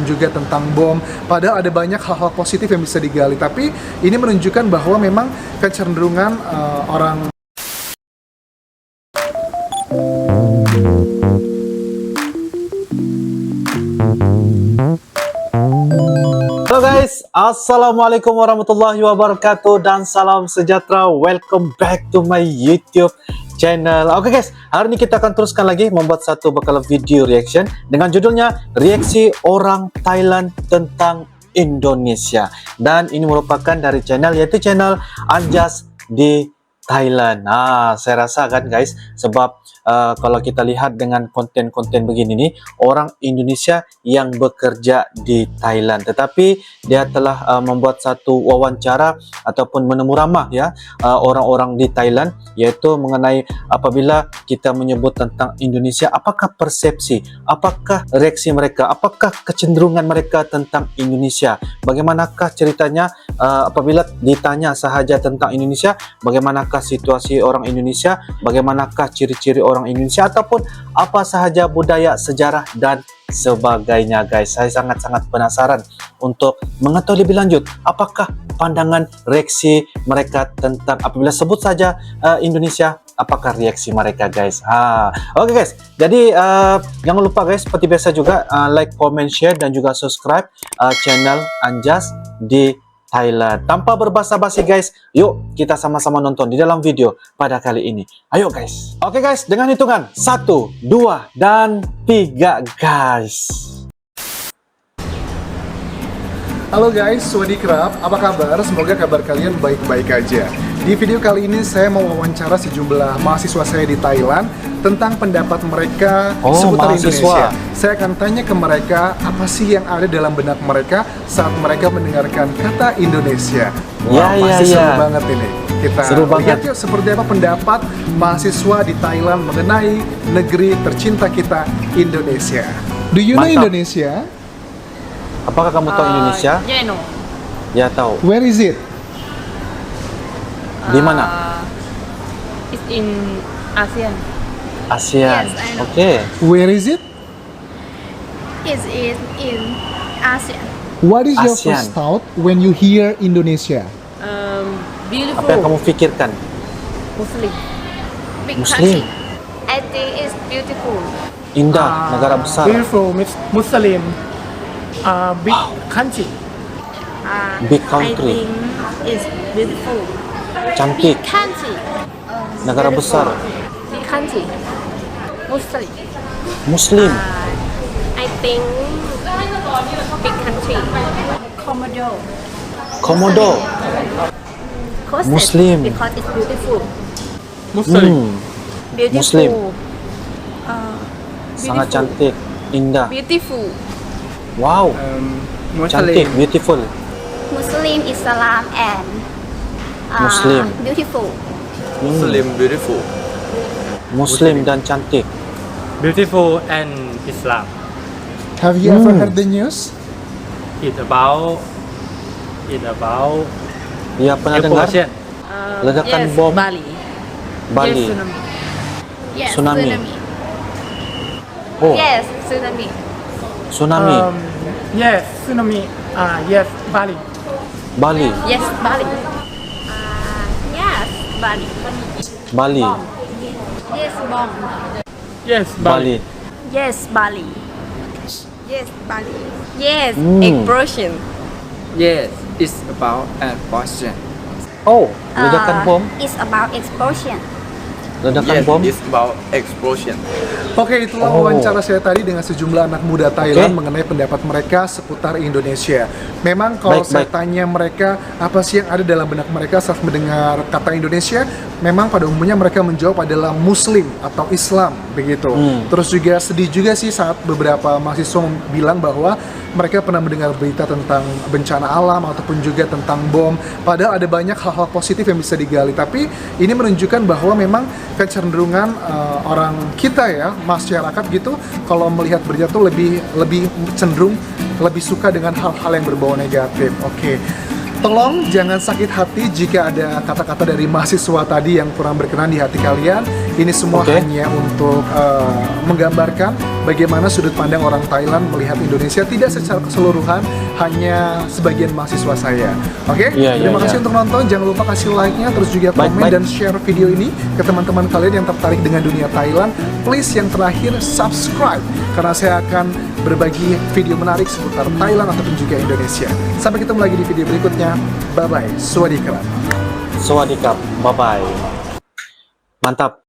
juga tentang bom. Padahal ada banyak hal-hal positif yang bisa digali, tapi ini menunjukkan bahwa memang kecenderungan orang. Halo guys, Assalamualaikum warahmatullahi wabarakatuh dan salam sejahtera. Welcome back to my YouTube channel. Oke guys, hari ini kita akan teruskan lagi membuat satu bakalan video reaction dengan judulnya Reaksi Orang Thailand Tentang Indonesia. Dan ini merupakan dari channel, yaitu channel Anjas di Thailand. Saya rasa kan guys, sebab kalau kita lihat dengan konten-konten begini nih, orang Indonesia yang bekerja di Thailand, tetapi dia telah membuat satu wawancara ataupun menemu ramah ya orang-orang di Thailand, yaitu mengenai apabila kita menyebut tentang Indonesia, apakah persepsi, apakah reaksi mereka, apakah kecenderungan mereka tentang Indonesia, bagaimanakah ceritanya apabila ditanya sahaja tentang Indonesia, bagaimanakah situasi orang Indonesia, bagaimanakah ciri-ciri orang Indonesia, ataupun apa sahaja budaya, sejarah dan sebagainya guys. Saya sangat-sangat penasaran untuk mengetahui lebih lanjut apakah pandangan reaksi mereka tentang apabila sebut saja Indonesia, apakah reaksi mereka guys. Oke guys, jadi jangan lupa guys, seperti biasa juga like, comment, share dan juga subscribe channel Anjas di Thailand. Tanpa berbasa-basi guys, yuk kita sama-sama nonton di dalam video pada kali ini. Ayo guys. Oke guys, dengan hitungan 1, 2, dan 3 guys. Halo guys, Swadikap, apa kabar? Semoga kabar kalian baik-baik aja. Di video kali ini saya mau wawancara sejumlah mahasiswa saya di Thailand tentang pendapat mereka seputar Indonesia. Saya akan tanya ke mereka apa sih yang ada dalam benak mereka saat mereka mendengarkan kata Indonesia. Pasti seru banget ini. Kita lihat yuk seperti apa pendapat mahasiswa di Thailand mengenai negeri tercinta kita, Indonesia. Do you know Indonesia? Apakah kamu tahu Indonesia? Yeah, no. Ya tahu. Where is it? Di mana? It's in ASEAN. ASEAN. Yes, I know. Oke. Where is it? Is in ASEAN. What is your ASEAN. first thought when you hear Indonesia? Beautiful. Apa yang kamu pikirkan? Muslim. Big Muslim. country. I think it's beautiful. Indah, negara besar. Beautiful Muslim, big country. Big I country. think it's beautiful. Cantik, Big country. negara besar. Big country. Muslim. Muslim. I think big country. Komodo. Komodo. Coasted Muslim. because it's beautiful. Muslim. Beautiful. Muslim. Sangat cantik, indah. Beautiful. Wow. Cantik, beautiful. Muslim, Islam, and Muslim. beautiful. Muslim beautiful. Muslim dan cantik. Beautiful and Islam. Have you ever heard the news? It about Ya, pernah dengar explosion. ledakan Yes, bom Bali. Bali. Yes, tsunami. Yes, Tsunami. tsunami. Oh, Yes, tsunami. tsunami. Yes, tsunami. Yes, Bali. Bali. Yes, Bali. Yes, Bali. Bali. Yes, bomb. Yes, Bali. Yes, Bali. Yes, Bali. Yes, Explosion. Yes, it's about explosion. Oh, ledakan bom. It's about explosion. Ledakan Yes, bom. it's about explosion. Oke, itulah wawancara saya tadi dengan sejumlah anak muda Thailand mengenai pendapat mereka seputar Indonesia. Memang kalau saya tanya mereka apa sih yang ada dalam benak mereka saat mendengar kata Indonesia, memang pada umumnya mereka menjawab adalah Muslim atau Islam begitu. Terus juga sedih juga sih saat beberapa mahasiswa bilang bahwa mereka pernah mendengar berita tentang bencana alam ataupun juga tentang bom. Padahal ada banyak hal-hal positif yang bisa digali, tapi ini menunjukkan bahwa memang kecenderungan orang kita ya, masyarakat gitu, kalau melihat berita tuh lebih cenderung lebih suka dengan hal-hal yang berbau negatif. Oke. Tolong jangan sakit hati jika ada kata-kata dari mahasiswa tadi yang kurang berkenan di hati kalian. Ini semua hanya untuk menggambarkan bagaimana sudut pandang orang Thailand melihat Indonesia, tidak secara keseluruhan, hanya sebagian mahasiswa saya. Oke? Terima kasih untuk nonton. Jangan lupa kasih like-nya, terus juga komen dan share video ini ke teman-teman kalian yang tertarik dengan dunia Thailand. Please yang terakhir subscribe, karena saya akan berbagi video menarik seputar Thailand ataupun juga Indonesia. Sampai ketemu lagi di video berikutnya. Bye-bye. Sawadee-krap. Sawadee-krap. Bye-bye. Mantap.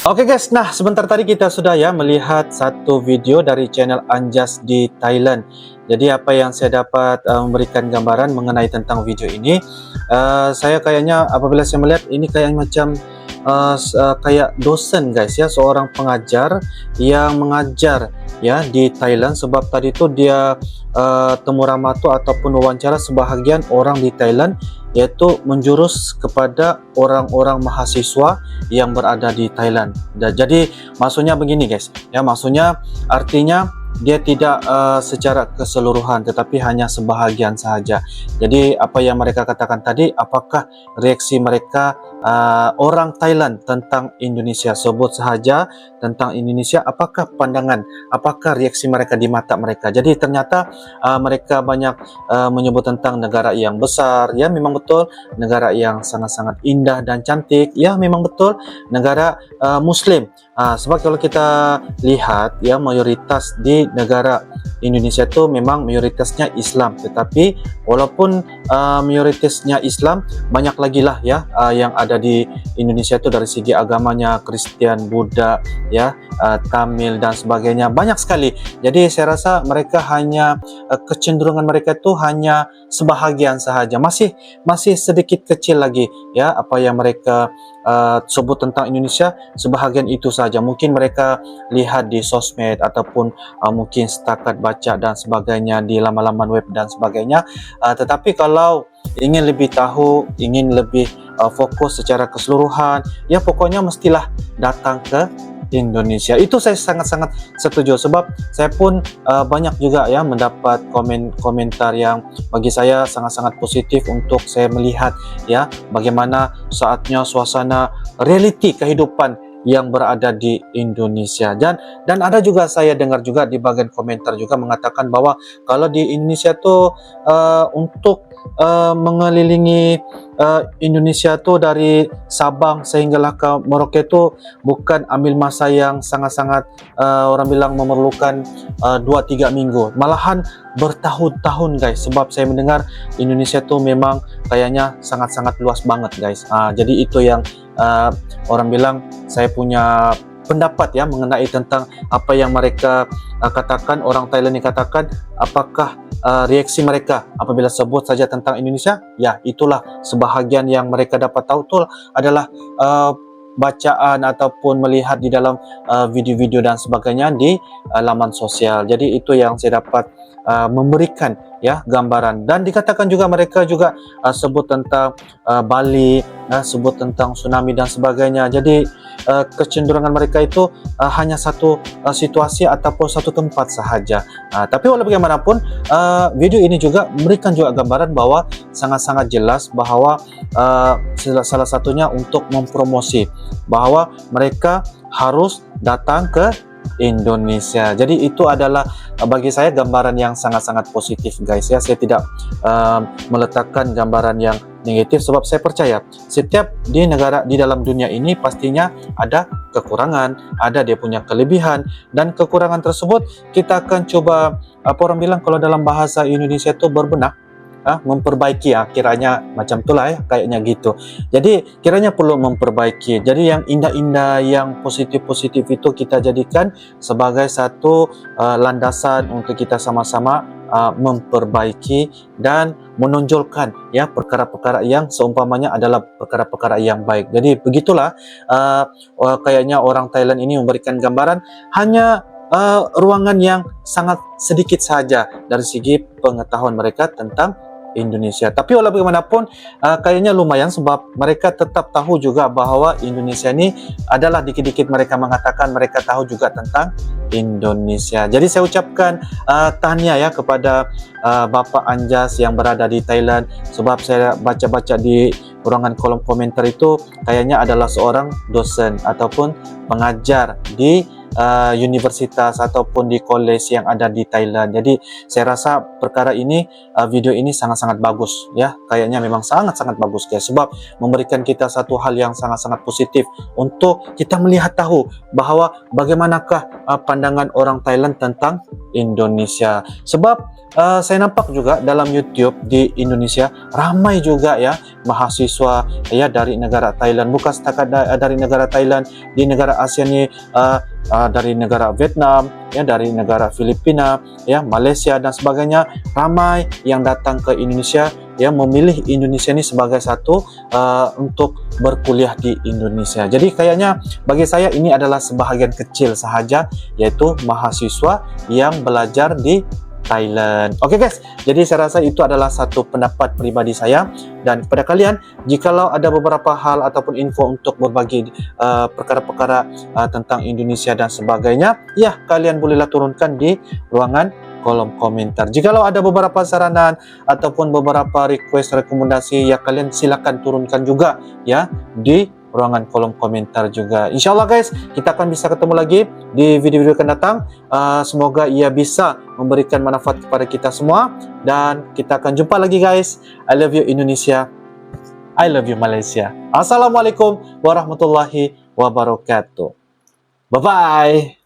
Oke guys, nah sebentar tadi kita sudah ya melihat satu video dari channel Anjas di Thailand. Jadi apa yang saya dapat memberikan gambaran mengenai tentang video ini, saya kayaknya apabila saya melihat ini kayak macam kayak dosen guys ya, seorang pengajar yang mengajar ya di Thailand, sebab tadi itu dia temu ramatu ataupun wawancara sebahagian orang di Thailand, yaitu menjurus kepada orang-orang mahasiswa yang berada di Thailand. Dan jadi maksudnya begini guys ya, maksudnya artinya dia tidak secara keseluruhan, tetapi hanya sebahagian saja. Jadi apa yang mereka katakan tadi, apakah reaksi mereka orang Thailand tentang Indonesia, sebut saja tentang Indonesia, apakah pandangan, apakah reaksi mereka di mata mereka. Jadi ternyata mereka banyak menyebut tentang negara yang besar, ya memang betul, negara yang sangat-sangat indah dan cantik, ya memang betul, negara Muslim. Sebab kalau kita lihat ya, mayoritas di negara Indonesia itu memang mayoritasnya Islam, tetapi walaupun mayoritasnya Islam, banyak lagi lah ya yang ada di Indonesia itu dari segi agamanya, Kristen, Buddha, ya Tamil dan sebagainya, banyak sekali. Jadi saya rasa mereka hanya kecenderungan mereka itu hanya sebahagian sahaja, masih sedikit kecil lagi ya apa yang mereka sebut tentang Indonesia, sebahagian itu saja. Mungkin mereka lihat di sosmed ataupun mungkin setakat baca dan sebagainya di laman-laman web dan sebagainya. Tetapi kalau ingin lebih tahu, ingin lebih fokus secara keseluruhan, ya pokoknya mestilah datang ke Indonesia. Itu saya sangat-sangat setuju, sebab saya pun banyak juga ya mendapat komentar yang bagi saya sangat-sangat positif untuk saya melihat ya bagaimana saatnya suasana realiti kehidupan yang berada di Indonesia. Dan ada juga saya dengar juga di bagian komentar juga mengatakan bahwa kalau di Indonesia tuh untuk mengelilingi Indonesia tuh dari Sabang sehinggalah ke Merauke itu bukan ambil masa yang sangat-sangat orang bilang memerlukan 2-3 minggu, malahan bertahun-tahun guys, sebab saya mendengar Indonesia tuh memang kayaknya sangat-sangat luas banget guys. Jadi itu yang orang bilang, saya punya pendapat ya mengenai tentang apa yang mereka katakan, orang Thailand yang katakan, apakah reaksi mereka apabila sebut saja tentang Indonesia, ya itulah sebahagian yang mereka dapat tahu itu adalah bacaan ataupun melihat di dalam video-video dan sebagainya di laman sosial. Jadi itu yang saya dapat memberikan ya gambaran. Dan dikatakan juga mereka juga sebut tentang Bali, sebut tentang tsunami dan sebagainya. Jadi kecenderungan mereka itu hanya satu situasi ataupun satu tempat sahaja. Tapi walau bagaimanapun video ini juga memberikan juga gambaran bahwa sangat-sangat jelas bahwa salah satunya untuk mempromosi bahwa mereka harus datang ke Indonesia. Jadi itu adalah bagi saya gambaran yang sangat-sangat positif guys ya. Saya tidak meletakkan gambaran yang negatif, sebab saya percaya setiap di negara di dalam dunia ini pastinya ada kekurangan, ada dia punya kelebihan, dan kekurangan tersebut kita akan coba, apa orang bilang kalau dalam bahasa Indonesia itu berbenah, memperbaiki ya, kiranya macam itulah ya, kayaknya gitu. Jadi kiranya perlu memperbaiki. Jadi yang indah-indah, yang positif-positif itu kita jadikan sebagai satu landasan untuk kita sama-sama memperbaiki dan menonjolkan ya perkara-perkara yang seumpamanya adalah perkara-perkara yang baik. Jadi begitulah kayaknya orang Thailand ini memberikan gambaran hanya ruangan yang sangat sedikit saja dari segi pengetahuan mereka tentang Indonesia. Tapi walau bagaimanapun kayaknya lumayan sebab mereka tetap tahu juga bahwa Indonesia ini adalah dikit-dikit mereka mengatakan mereka tahu juga tentang Indonesia. Jadi saya ucapkan tahniah ya kepada Bapak Anjas yang berada di Thailand sebab saya baca-baca di ruangan kolom komentar itu kayaknya adalah seorang dosen ataupun pengajar di universitas ataupun di college yang ada di Thailand. Jadi saya rasa perkara ini video ini sangat-sangat bagus ya. Kayaknya memang sangat-sangat bagus guys sebab memberikan kita satu hal yang sangat-sangat positif untuk kita melihat tahu bahwa bagaimanakah pandangan orang Thailand tentang Indonesia. Sebab saya nampak juga dalam YouTube di Indonesia ramai juga ya mahasiswa ya dari negara Thailand, bukan setakat dari negara Thailand, di negara Asia ni dari negara Vietnam ya, dari negara Filipina ya, Malaysia dan sebagainya, ramai yang datang ke Indonesia ya, memilih Indonesia ini sebagai satu untuk berkuliah di Indonesia. Jadi kayaknya bagi saya ini adalah sebahagian kecil sahaja yaitu mahasiswa yang belajar di Thailand. Oke guys, jadi saya rasa itu adalah satu pendapat pribadi saya. Dan kepada kalian, jikalau ada beberapa hal ataupun info untuk berbagi perkara-perkara tentang Indonesia dan sebagainya, ya kalian bolehlah turunkan di ruangan kolom komentar. Jikalau ada beberapa saranan ataupun beberapa request rekomendasi, ya kalian silakan turunkan juga ya di ruangan kolom komentar juga. InsyaAllah guys, kita akan bisa ketemu lagi di video-video akan datang. Semoga ia bisa memberikan manfaat kepada kita semua. Dan kita akan jumpa lagi guys. I love you Indonesia. I love you Malaysia. Assalamualaikum warahmatullahi wabarakatuh. Bye-bye.